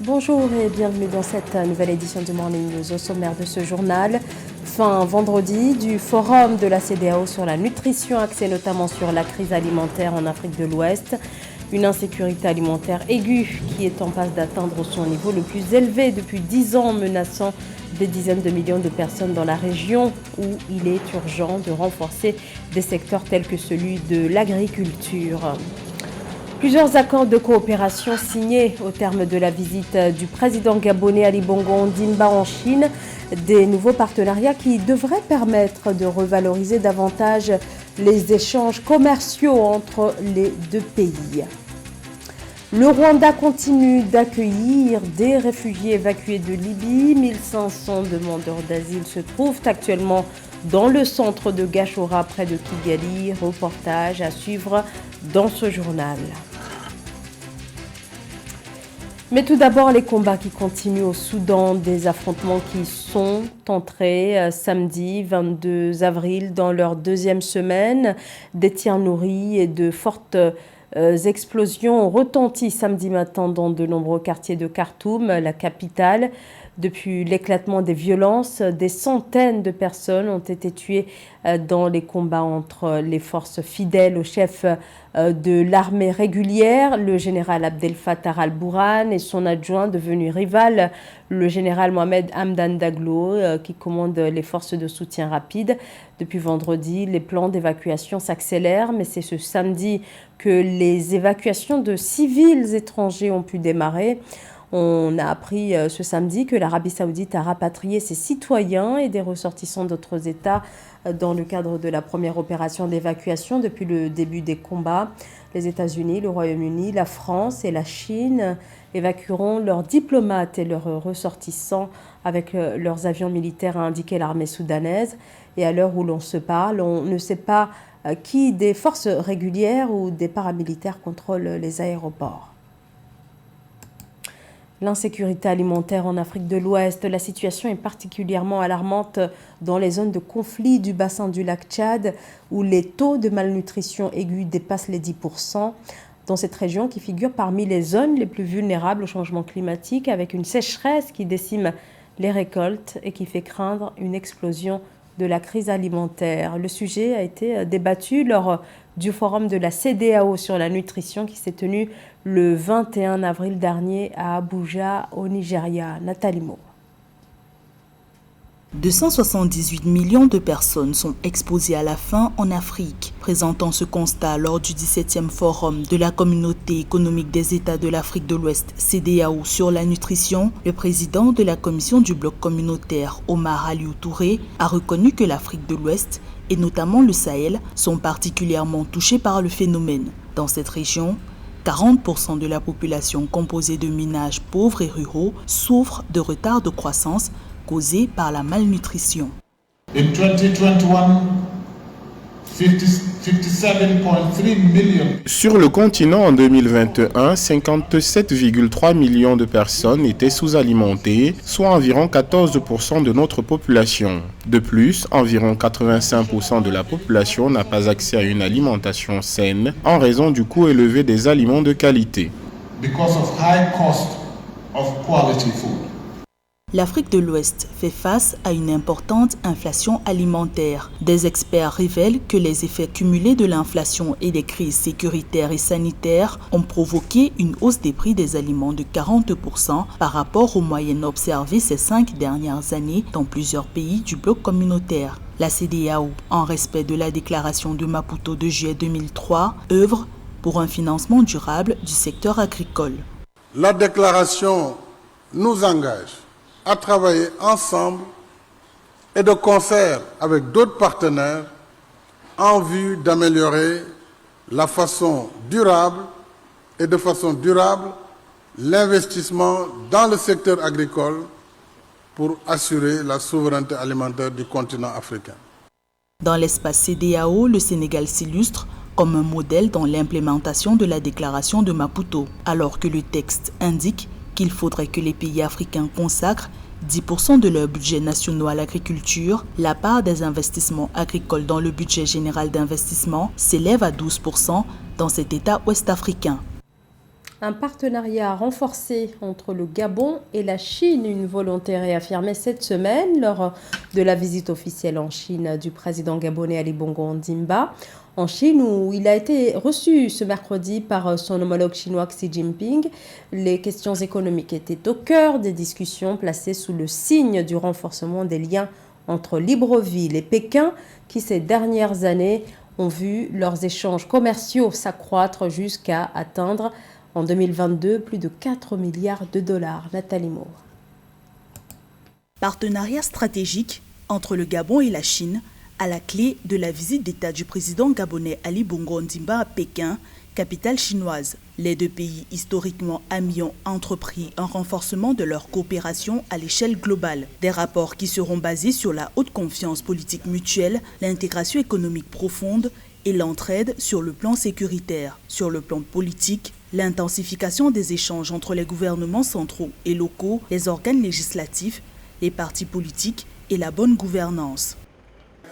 Bonjour et bienvenue dans cette nouvelle édition du Morning News. Au sommaire de ce journal, fin vendredi du forum de la CEDEAO sur la nutrition, axé notamment sur la crise alimentaire en Afrique de l'Ouest. Une insécurité alimentaire aiguë qui est en passe d'atteindre son niveau le plus élevé depuis 10 ans, menaçant des dizaines de millions de personnes dans la région où il est urgent de renforcer des secteurs tels que celui de l'agriculture. Plusieurs accords de coopération signés au terme de la visite du président gabonais Ali Bongo Ondimba en Chine, des nouveaux partenariats qui devraient permettre de revaloriser davantage les échanges commerciaux entre les deux pays. Le Rwanda continue d'accueillir des réfugiés évacués de Libye. 1500 demandeurs d'asile se trouvent actuellement dans le centre de Gashora près de Kigali. Reportage à suivre dans ce journal. Mais tout d'abord, les combats qui continuent au Soudan, des affrontements qui sont entrés samedi 22 avril dans leur deuxième semaine. Des tirs nourris et de fortes explosions ont retenti samedi matin dans de nombreux quartiers de Khartoum, la capitale. Depuis l'éclatement des violences, des centaines de personnes ont été tuées dans les combats entre les forces fidèles au chef de l'armée régulière, le général Abdel Fattah al-Burhan, et son adjoint devenu rival, le général Mohamed Hamdan Daglo, qui commande les forces de soutien rapide. Depuis vendredi, les plans d'évacuation s'accélèrent, mais c'est ce samedi que les évacuations de civils étrangers ont pu démarrer. On a appris ce samedi que l'Arabie Saoudite a rapatrié ses citoyens et des ressortissants d'autres États dans le cadre de la première opération d'évacuation depuis le début des combats. Les États-Unis, le Royaume-Uni, la France et la Chine évacueront leurs diplomates et leurs ressortissants avec leurs avions militaires, a indiqué l'armée soudanaise. Et à l'heure où l'on se parle, on ne sait pas qui des forces régulières ou des paramilitaires contrôle les aéroports. L'insécurité alimentaire en Afrique de l'Ouest, la situation est particulièrement alarmante dans les zones de conflit du bassin du lac Tchad où les taux de malnutrition aiguë dépassent les 10%. Dans cette région qui figure parmi les zones les plus vulnérables au changement climatique avec une sécheresse qui décime les récoltes et qui fait craindre une explosion de la crise alimentaire. Le sujet a été débattu lors du forum de la CEDEAO sur la nutrition qui s'est tenu le 21 avril dernier à Abuja, au Nigeria. Nathalie Mo. 278 millions de personnes sont exposées à la faim en Afrique. Présentant ce constat lors du 17e forum de la Communauté économique des États de l'Afrique de l'Ouest, CEDEAO, sur la nutrition, le président de la commission du bloc communautaire, Omar Aliou Touré, a reconnu que l'Afrique de l'Ouest et notamment le Sahel sont particulièrement touchés par le phénomène. Dans cette région, 40% de la population composée de ménages pauvres et ruraux souffrent de retard de croissance causé par la malnutrition. In 2021, 57.3 million. Sur le continent en 2021, 57,3 millions de personnes étaient sous-alimentées, soit environ 14% de notre population. De plus, environ 85% de la population n'a pas accès à une alimentation saine en raison du coût élevé des aliments de qualité. Because of high cost of quality food. L'Afrique de l'Ouest fait face à une importante inflation alimentaire. Des experts révèlent que les effets cumulés de l'inflation et des crises sécuritaires et sanitaires ont provoqué une hausse des prix des aliments de 40% par rapport aux moyennes observées ces 5 dernières années dans plusieurs pays du bloc communautaire. La CEDEAO, en respect de la déclaration de Maputo de juillet 2003, œuvre pour un financement durable du secteur agricole. La déclaration nous engage à travailler ensemble et de concert avec d'autres partenaires en vue d'améliorer la façon durable et de façon durable l'investissement dans le secteur agricole pour assurer la souveraineté alimentaire du continent africain. Dans l'espace CEDEAO, le Sénégal s'illustre comme un modèle dans l'implémentation de la déclaration de Maputo, alors que le texte indique qu'il faudrait que les pays africains consacrent 10% de leur budget national à l'agriculture. La part des investissements agricoles dans le budget général d'investissement s'élève à 12% dans cet État ouest-africain. Un partenariat renforcé entre le Gabon et la Chine, une volonté réaffirmée cette semaine lors de la visite officielle en Chine du président gabonais Ali Bongo Ondimba. En Chine, où il a été reçu ce mercredi par son homologue chinois Xi Jinping, les questions économiques étaient au cœur des discussions placées sous le signe du renforcement des liens entre Libreville et Pékin, qui ces dernières années ont vu leurs échanges commerciaux s'accroître jusqu'à atteindre en 2022 plus de 4 milliards de dollars. Nathalie Moore. Partenariat stratégique entre le Gabon et la Chine à la clé de la visite d'État du président gabonais Ali Bongo Ondimba à Pékin, capitale chinoise. Les deux pays historiquement amis ont entrepris un renforcement de leur coopération à l'échelle globale. Des rapports qui seront basés sur la haute confiance politique mutuelle, l'intégration économique profonde et l'entraide sur le plan sécuritaire. Sur le plan politique, l'intensification des échanges entre les gouvernements centraux et locaux, les organes législatifs, les partis politiques et la bonne gouvernance.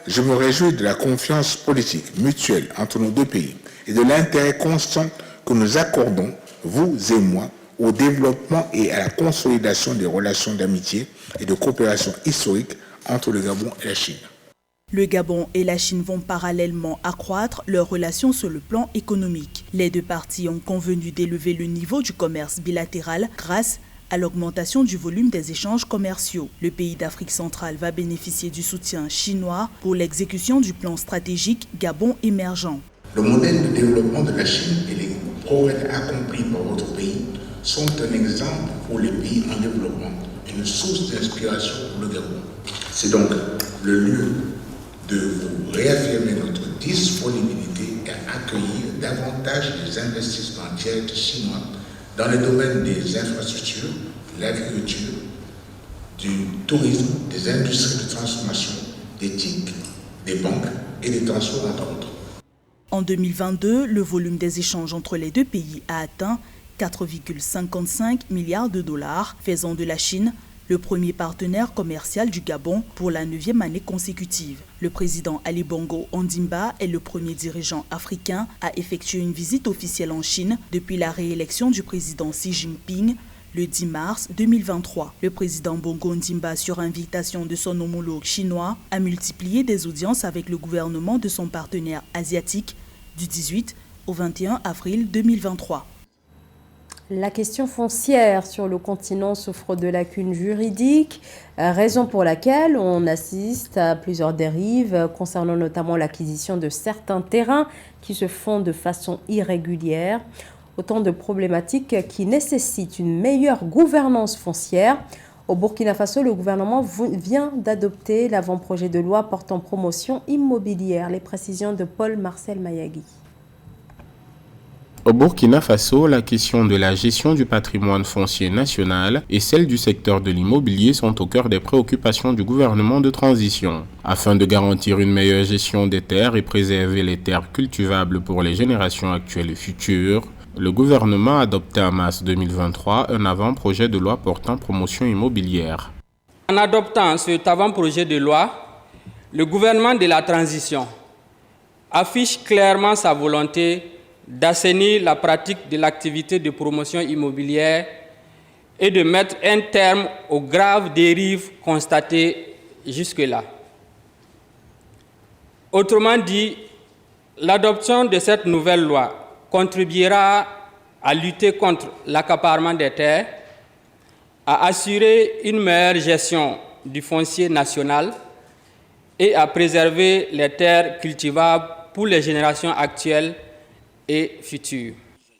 Je me réjouis de la confiance politique mutuelle entre nos deux pays et de l'intérêt constant que nous accordons, vous et moi, au développement et à la consolidation des relations d'amitié et de coopération historique entre le Gabon et la Chine. Le Gabon et la Chine vont parallèlement accroître leurs relations sur le plan économique. Les deux parties ont convenu d'élever le niveau du commerce bilatéral grâce à l'augmentation du volume des échanges commerciaux. Le pays d'Afrique centrale va bénéficier du soutien chinois pour l'exécution du plan stratégique Gabon émergent. Le modèle de développement de la Chine et les progrès accomplis par votre pays sont un exemple pour les pays en développement, une source d'inspiration pour le Gabon. C'est donc le lieu de vous réaffirmer notre disponibilité à accueillir davantage les investissements directs chinois dans les domaines des infrastructures, de l'agriculture, du tourisme, des industries de transformation, des TIC, des banques et des transports entre autres. En 2022, le volume des échanges entre les deux pays a atteint 4,55 milliards de dollars, faisant de la Chine le premier partenaire commercial du Gabon pour la 9e année consécutive. Le président Ali Bongo Ondimba est le premier dirigeant africain à effectuer une visite officielle en Chine depuis la réélection du président Xi Jinping le 10 mars 2023. Le président Bongo Ondimba, sur invitation de son homologue chinois, a multiplié des audiences avec le gouvernement de son partenaire asiatique du 18 au 21 avril 2023. La question foncière sur le continent souffre de lacunes juridiques, raison pour laquelle on assiste à plusieurs dérives concernant notamment l'acquisition de certains terrains qui se font de façon irrégulière. Autant de problématiques qui nécessitent une meilleure gouvernance foncière. Au Burkina Faso, le gouvernement vient d'adopter l'avant-projet de loi portant promotion immobilière. Les précisions de Paul-Marcel Mayagui. Au Burkina Faso, la question de la gestion du patrimoine foncier national et celle du secteur de l'immobilier sont au cœur des préoccupations du gouvernement de transition. Afin de garantir une meilleure gestion des terres et préserver les terres cultivables pour les générations actuelles et futures, le gouvernement a adopté en mars 2023 un avant-projet de loi portant promotion immobilière. En adoptant cet avant-projet de loi, le gouvernement de la transition affiche clairement sa volonté d'assainir la pratique de l'activité de promotion immobilière et de mettre un terme aux graves dérives constatées jusque-là. Autrement dit, l'adoption de cette nouvelle loi contribuera à lutter contre l'accaparement des terres, à assurer une meilleure gestion du foncier national et à préserver les terres cultivables pour les générations actuelles et futures.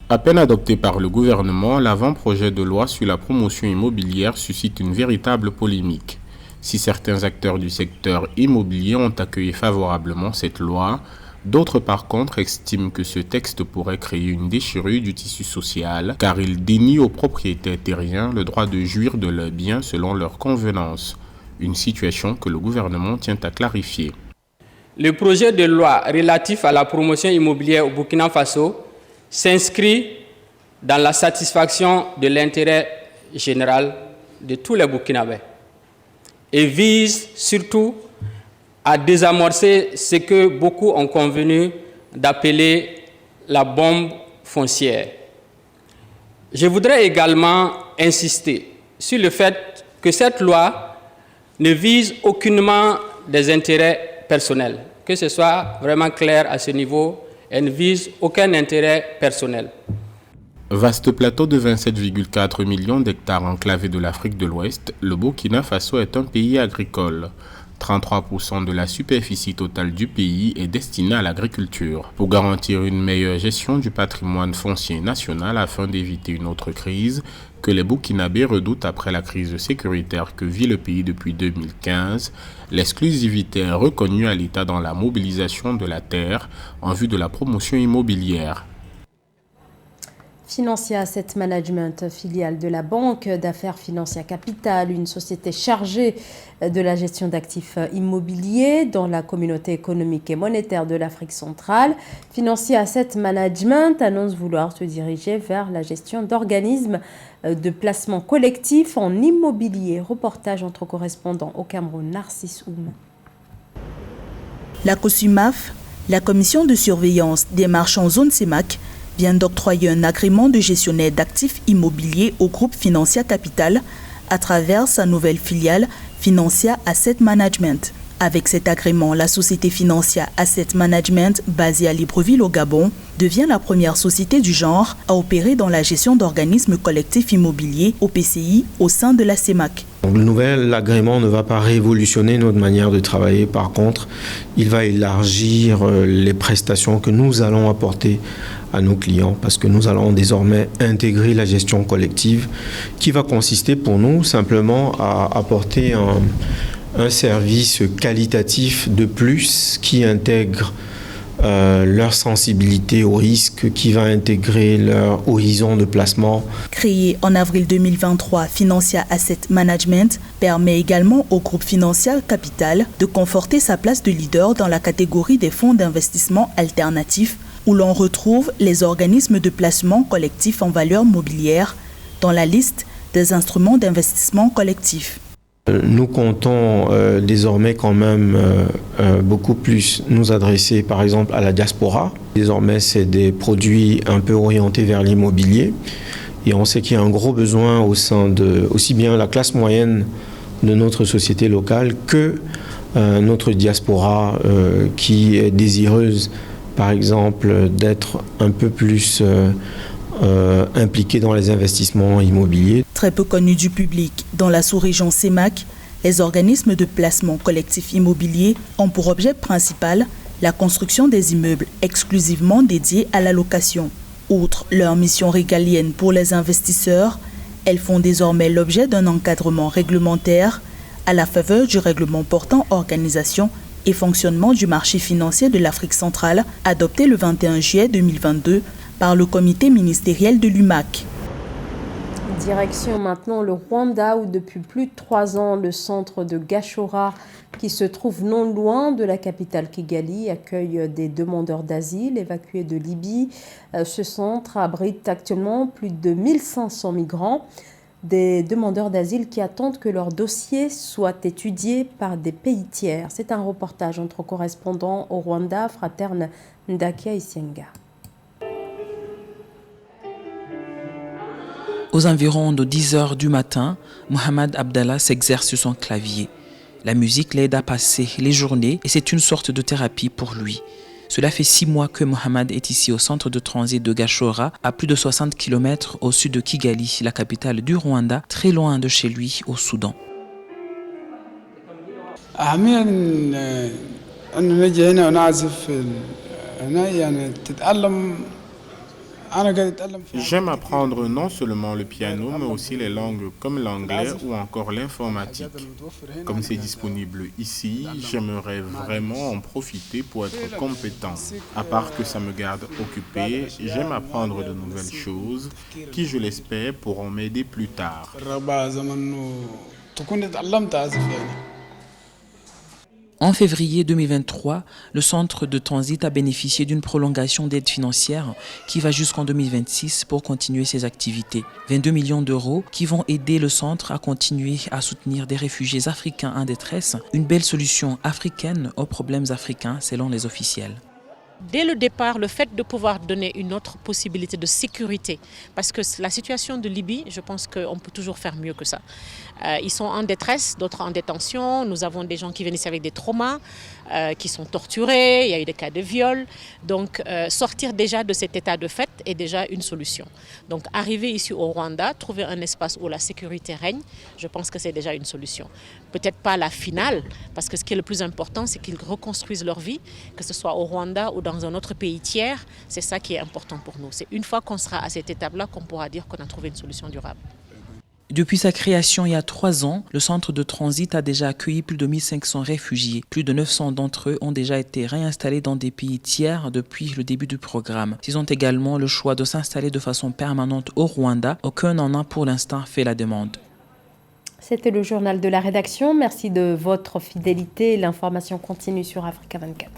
À peine adopté par le gouvernement, l'avant-projet de loi sur la promotion immobilière suscite une véritable polémique. Si certains acteurs du secteur immobilier ont accueilli favorablement cette loi, d'autres par contre estiment que ce texte pourrait créer une déchirure du tissu social car il dénie aux propriétaires terriens le droit de jouir de leurs biens selon leur convenance. Une situation que le gouvernement tient à clarifier. Le projet de loi relatif à la promotion immobilière au Burkina Faso s'inscrit dans la satisfaction de l'intérêt général de tous les Burkinabés et vise surtout à désamorcer ce que beaucoup ont convenu d'appeler la bombe foncière. Je voudrais également insister sur le fait que cette loi ne vise aucunement des intérêts personnels. Que ce soit vraiment clair à ce niveau, elle ne vise aucun intérêt personnel. Vaste plateau de 27,4 millions d'hectares enclavés de l'Afrique de l'Ouest, le Burkina Faso est un pays agricole. 33% de la superficie totale du pays est destinée à l'agriculture. Pour garantir une meilleure gestion du patrimoine foncier national afin d'éviter une autre crise que les Burkinabés redoutent après la crise sécuritaire que vit le pays depuis 2015, l'exclusivité est reconnue à l'État dans la mobilisation de la terre en vue de la promotion immobilière. Financia Asset Management, filiale de la Banque d'affaires Financia Capital, une société chargée de la gestion d'actifs immobiliers dans la communauté économique et monétaire de l'Afrique centrale. Financia Asset Management annonce vouloir se diriger vers la gestion d'organismes de placement collectif en immobilier. Reportage entre correspondants au Cameroun, Narcisse Oum. La COSUMAF, la commission de surveillance des marchands en zone CEMAC, vient d'octroyer un agrément de gestionnaire d'actifs immobiliers au groupe Financia Capital à travers sa nouvelle filiale Financia Asset Management. Avec cet agrément, la société Financia Asset Management, basée à Libreville au Gabon, devient la première société du genre à opérer dans la gestion d'organismes collectifs immobiliers OPCI au sein de la CEMAC. Le nouvel agrément ne va pas révolutionner notre manière de travailler. Par contre, il va élargir les prestations que nous allons apporter à nos clients parce que nous allons désormais intégrer la gestion collective qui va consister pour nous simplement à apporter un service qualitatif de plus qui intègre leur sensibilité au risque, qui va intégrer leur horizon de placement. Créé en avril 2023, Financia Asset Management permet également au groupe Financia Capital de conforter sa place de leader dans la catégorie des fonds d'investissement alternatifs où l'on retrouve les organismes de placement collectif en valeur mobilière dans la liste des instruments d'investissement collectif. Nous comptons désormais quand même beaucoup plus nous adresser par exemple à la diaspora. Désormais, c'est des produits un peu orientés vers l'immobilier et on sait qu'il y a un gros besoin au sein de aussi bien la classe moyenne de notre société locale que notre diaspora qui est désireuse par exemple d'être un peu plus impliqués dans les investissements immobiliers. Très peu connus du public, dans la sous-région CEMAC, les organismes de placement collectif immobilier ont pour objet principal la construction des immeubles exclusivement dédiés à la location. Outre leur mission régalienne pour les investisseurs, elles font désormais l'objet d'un encadrement réglementaire à la faveur du règlement portant organisation et fonctionnement du marché financier de l'Afrique centrale, adopté le 21 juillet 2022 par le comité ministériel de l'UMAC. Direction maintenant le Rwanda où depuis plus de 3 ans, le centre de Gashora, qui se trouve non loin de la capitale Kigali, accueille des demandeurs d'asile évacués de Libye. Ce centre abrite actuellement plus de 1500 migrants, des demandeurs d'asile qui attendent que leur dossier soit étudié par des pays tiers. C'est un reportage entre correspondants au Rwanda, Fraterne Ndakia Isenga. Aux environs de 10 heures du matin, Mohamed Abdallah s'exerce sur son clavier. La musique l'aide à passer les journées et c'est une sorte de thérapie pour lui. Cela fait 6 mois que Mohamed est ici au centre de transit de Gashora, à plus de 60 km au sud de Kigali, la capitale du Rwanda, très loin de chez lui au Soudan. J'aime apprendre non seulement le piano, mais aussi les langues comme l'anglais ou encore l'informatique. Comme c'est disponible ici, j'aimerais vraiment en profiter pour être compétent. À part que ça me garde occupé, j'aime apprendre de nouvelles choses qui, je l'espère, pourront m'aider plus tard. En février 2023, le centre de transit a bénéficié d'une prolongation d'aide financière qui va jusqu'en 2026 pour continuer ses activités. 22 millions d'euros qui vont aider le centre à continuer à soutenir des réfugiés africains en détresse, une belle solution africaine aux problèmes africains selon les officiels. dès le départ, le fait de pouvoir donner une autre possibilité de sécurité, parce que la situation de Libye, je pense qu'on peut toujours faire mieux que ça. Ils sont en détresse, d'autres en détention. Nous avons des gens qui viennent ici avec des traumas, qui sont torturés, il y a eu des cas de viol. Donc sortir déjà de cet état de fait est déjà une solution. Donc arriver ici au Rwanda, trouver un espace où la sécurité règne, je pense que c'est déjà une solution. Peut-être pas la finale, parce que ce qui est le plus important, c'est qu'ils reconstruisent leur vie, que ce soit au Rwanda ou dans un autre pays tiers. C'est ça qui est important pour nous. C'est une fois qu'on sera à cette étape-là qu'on pourra dire qu'on a trouvé une solution durable. Depuis sa création il y a 3 ans, le centre de transit a déjà accueilli plus de 1500 réfugiés. Plus de 900 d'entre eux ont déjà été réinstallés dans des pays tiers depuis le début du programme. Ils ont également le choix de s'installer de façon permanente au Rwanda. Aucun n'en a pour l'instant fait la demande. C'était le journal de la rédaction. Merci de votre fidélité. L'information continue sur Africa 24.